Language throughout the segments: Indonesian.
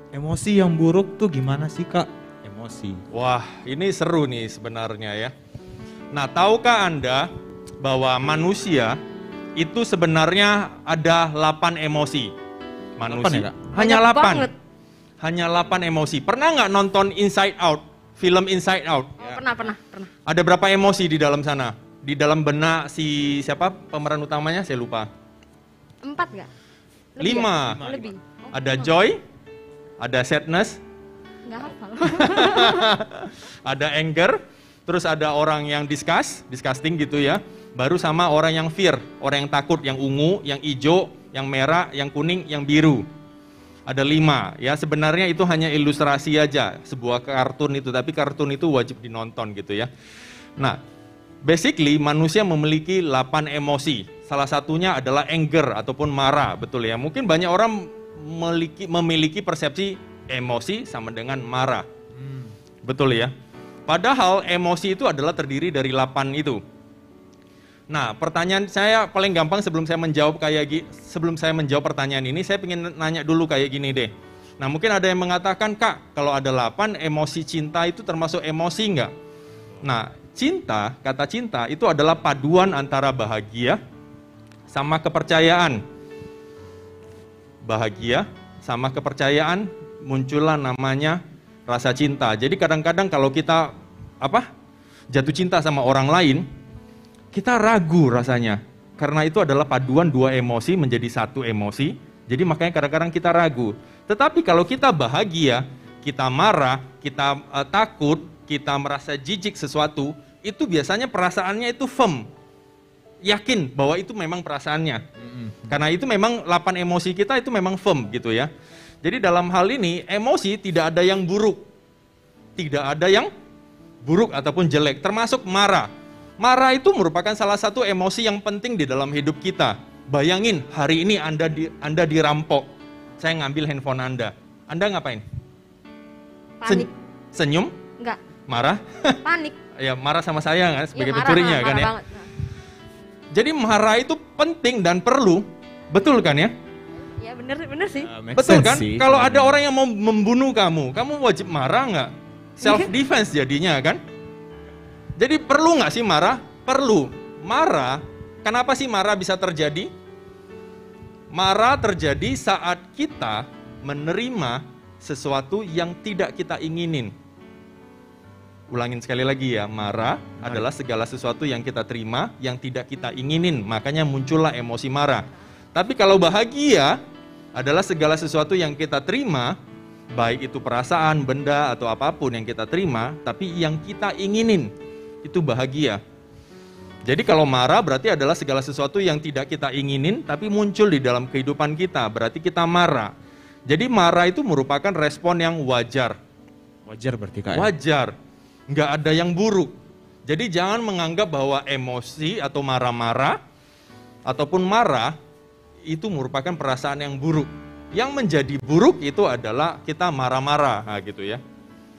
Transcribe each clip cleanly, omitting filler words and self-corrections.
Emosi yang buruk tuh gimana sih Kak? Emosi. Wah, ini seru nih sebenarnya ya. Nah, tahukah Anda bahwa manusia itu sebenarnya ada 8 emosi? Manusia. 8 ya, Kak? Hanya Banyak 8. banget. Hanya 8 emosi. Pernah nggak nonton Inside Out? Film Inside Out? Oh, pernah. Ada berapa emosi di dalam sana? Di dalam benak si siapa pemeran utamanya? Saya lupa. 4 nggak? 5. Ya? Lebih. Oh, Ada joy, ada sadness, nggak hafal. ada anger, terus ada orang yang disgusting gitu ya. Baru sama orang yang fear, orang yang takut, yang ungu, yang hijau, yang merah, yang kuning, yang biru. Ada 5 ya, sebenarnya itu hanya ilustrasi aja, sebuah kartun itu, tapi kartun itu wajib dinonton gitu ya. Nah, basically manusia memiliki 8 emosi, salah satunya adalah anger ataupun marah, betul ya. Mungkin banyak orang memiliki persepsi emosi sama dengan marah, betul ya. Padahal emosi itu adalah terdiri dari 8 itu. Nah, pertanyaan saya paling gampang sebelum saya menjawab pertanyaan ini, saya ingin nanya dulu kayak gini deh. Nah, mungkin ada yang mengatakan, Kak, kalau ada 8 emosi cinta itu termasuk emosi enggak? Nah, kata cinta itu adalah paduan antara bahagia sama kepercayaan. Bahagia sama kepercayaan muncullah namanya rasa cinta. Jadi kadang-kadang kalau kita jatuh cinta sama orang lain, kita ragu rasanya, karena itu adalah paduan 2 emosi menjadi 1 emosi, jadi makanya kadang-kadang kita ragu. Tetapi kalau kita bahagia, kita marah, kita takut, kita merasa jijik sesuatu, itu biasanya perasaannya itu firm, yakin bahwa itu memang perasaannya. Karena itu memang 8 emosi kita itu memang firm gitu ya. Jadi dalam hal ini, emosi tidak ada yang buruk, tidak ada yang buruk ataupun jelek, termasuk marah. Marah itu merupakan salah satu emosi yang penting di dalam hidup kita. Bayangin, hari ini Anda dirampok, saya ngambil handphone Anda ngapain? Panik. Senyum? Enggak. Marah? Panik. Ya marah sama saya kan, sebagai Iya, pencurinya kan ya. Banget. Jadi marah itu penting dan perlu, betul kan ya? Ya bener sih. Betul kan? Kalau ada orang yang mau membunuh kamu wajib marah nggak? Self defense jadinya kan? Jadi perlu nggak sih marah? Perlu. Marah, kenapa sih marah bisa terjadi? Marah terjadi saat kita menerima sesuatu yang tidak kita inginin. Ulangin sekali lagi ya, marah adalah segala sesuatu yang kita terima, yang tidak kita inginin, makanya muncullah emosi marah. Tapi kalau bahagia adalah segala sesuatu yang kita terima, baik itu perasaan, benda, atau apapun yang kita terima, tapi yang kita inginin, itu bahagia. Jadi kalau marah berarti adalah segala sesuatu yang tidak kita inginin, tapi muncul di dalam kehidupan kita, berarti kita marah. Jadi marah itu merupakan respon yang wajar. Wajar berarti Kak. Wajar. Nggak ada yang buruk. Jadi jangan menganggap bahwa emosi atau marah-marah ataupun marah itu merupakan perasaan yang buruk. Yang menjadi buruk itu adalah kita marah-marah, nah, gitu ya.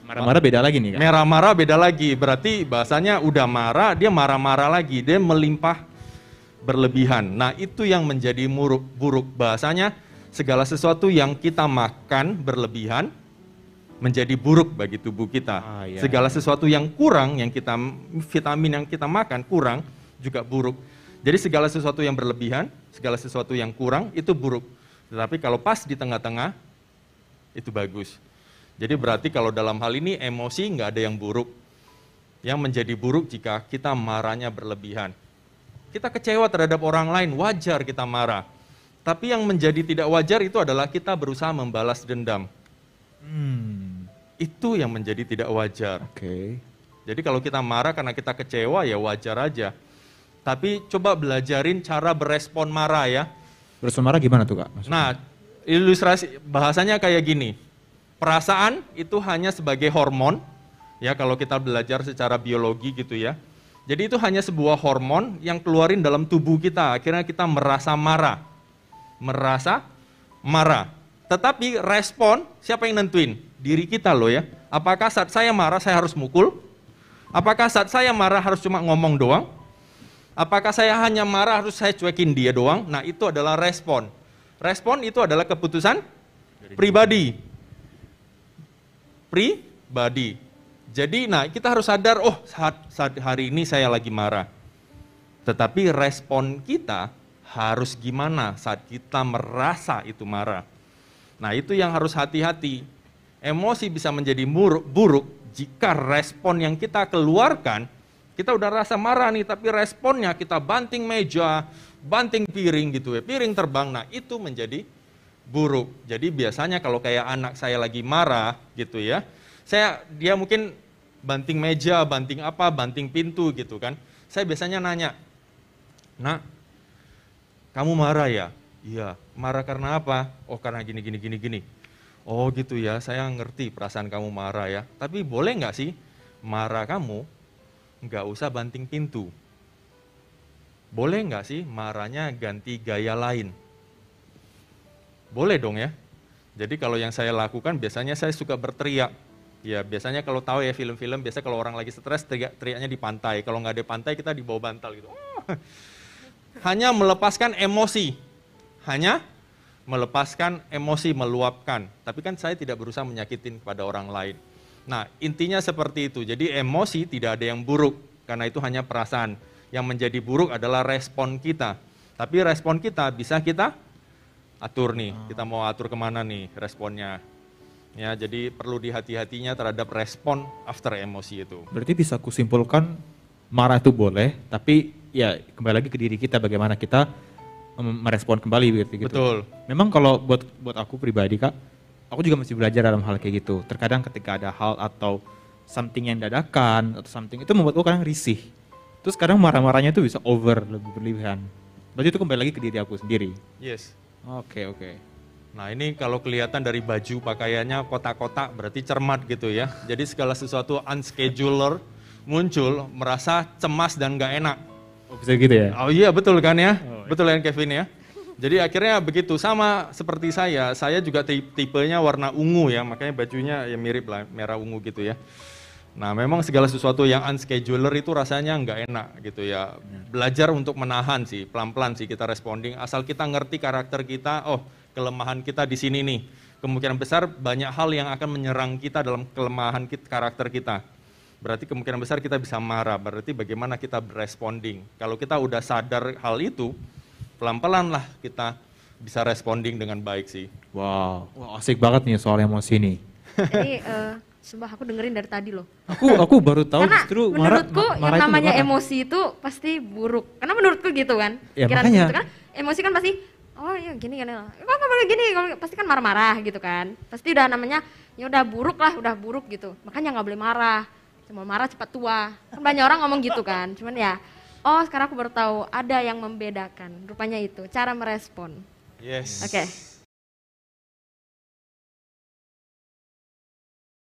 Marah-marah beda lagi nih Kak. Marah-marah beda lagi, berarti bahasanya udah marah, dia marah-marah lagi, dia melimpah berlebihan. Nah itu yang menjadi buruk. Bahasanya segala sesuatu yang kita makan berlebihan menjadi buruk bagi tubuh kita. Iya. Segala sesuatu yang kurang, vitamin yang kita makan kurang juga buruk. Jadi segala sesuatu yang berlebihan, segala sesuatu yang kurang itu buruk. Tetapi kalau pas di tengah-tengah itu bagus. Jadi berarti kalau dalam hal ini emosi nggak ada yang buruk. Yang menjadi buruk jika kita marahnya berlebihan. Kita kecewa terhadap orang lain, wajar kita marah. Tapi yang menjadi tidak wajar itu adalah kita berusaha membalas dendam. Itu yang menjadi tidak wajar. Oke. Jadi kalau kita marah karena kita kecewa ya wajar aja. Tapi coba belajarin cara berespon marah ya. Berespon marah gimana tuh Kak? Maksudnya? Nah, ilustrasi bahasanya kayak gini. Perasaan itu hanya sebagai hormon, ya kalau kita belajar secara biologi gitu ya. Jadi itu hanya sebuah hormon yang keluarin dalam tubuh kita, akhirnya kita merasa marah. Merasa marah. Tetapi respon, siapa yang nentuin? Diri kita loh ya. Apakah saat saya marah saya harus mukul? Apakah saat saya marah harus cuma ngomong doang? Apakah saya hanya marah harus saya cuekin dia doang? Nah itu adalah respon. Respon itu adalah keputusan pribadi. pribadi. Jadi nah kita harus sadar, oh saat hari ini saya lagi marah. Tetapi respon kita harus gimana saat kita merasa itu marah. Nah itu yang harus hati-hati. Emosi bisa menjadi buruk jika respon yang kita keluarkan, kita udah rasa marah nih, tapi responnya kita banting meja, banting piring gitu ya, piring terbang, nah itu menjadi buruk. Jadi biasanya kalau kayak anak saya lagi marah gitu ya, dia mungkin banting meja, banting apa, banting pintu gitu kan. Saya biasanya nanya, "Nak, kamu marah ya?" "Iya." "Marah karena apa?" "Oh karena gini, gini, gini, gini." "Oh gitu ya, saya ngerti perasaan kamu marah ya. Tapi boleh nggak sih marah kamu nggak usah banting pintu? Boleh nggak sih marahnya ganti gaya lain?" Boleh dong ya. Jadi kalau yang saya lakukan biasanya saya suka berteriak. Ya biasanya kalau tahu ya film-film, biasa kalau orang lagi stres teriaknya di pantai. Kalau nggak di pantai kita di bawah bantal gitu. Hanya melepaskan emosi. Hanya melepaskan emosi, meluapkan. Tapi kan saya tidak berusaha menyakitin kepada orang lain. Nah intinya seperti itu. Jadi emosi tidak ada yang buruk. Karena itu hanya perasaan. Yang menjadi buruk adalah respon kita. Tapi respon kita bisa kita atur nih. Kita mau atur kemana nih responnya. Ya, jadi perlu dihati-hatinya terhadap respon after emosi itu. Berarti bisa kusimpulkan marah itu boleh, tapi ya kembali lagi ke diri kita bagaimana kita merespon kembali gitu. Betul. Memang kalau buat aku pribadi Kak, aku juga masih belajar dalam hal kayak gitu. Terkadang ketika ada hal atau something yang dadakan atau something itu membuat aku kadang risih. Terus kadang marah-marahnya itu bisa lebih berlebihan. Berarti itu kembali lagi ke diri aku sendiri. Yes. Oke. Nah ini kalau kelihatan dari baju pakaiannya kotak-kotak berarti cermat gitu ya. Jadi segala sesuatu unscheduler muncul merasa cemas dan gak enak. Oh, bisa gitu ya? Oh iya betul kan ya, Oh, iya. betul ya Kevin ya. Jadi akhirnya begitu, sama seperti saya juga tipenya warna ungu ya, makanya bajunya ya mirip lah, merah ungu gitu ya. Nah memang segala sesuatu yang unscheduler itu rasanya nggak enak gitu ya. Belajar untuk menahan sih, pelan-pelan sih kita responding, asal kita ngerti karakter kita, oh kelemahan kita di sini nih. Kemungkinan besar banyak hal yang akan menyerang kita dalam kelemahan karakter kita. Berarti kemungkinan besar kita bisa marah, berarti bagaimana kita responding. Kalau kita udah sadar hal itu, pelan-pelan lah kita bisa responding dengan baik sih. Wow, wah, asik banget nih soal emosi nih. Jadi sumpah aku dengerin dari tadi loh. Aku baru tahu Karena justru marah menurutku yang itu namanya marah. emosi itu pasti buruk. Karena menurutku gitu kan. Ya, Pikiran makanya. gitu kan. Emosi kan pasti oh iya gini kan. Kok nggak boleh gini? Pasti kan marah-marah gitu kan. Pasti udah namanya ya udah buruk lah, udah buruk gitu. Makanya nggak boleh marah. Cuma marah cepat tua. Kan banyak orang ngomong gitu kan. Cuman ya sekarang aku baru tahu ada yang membedakan. Rupanya itu cara merespon. Yes. Oke.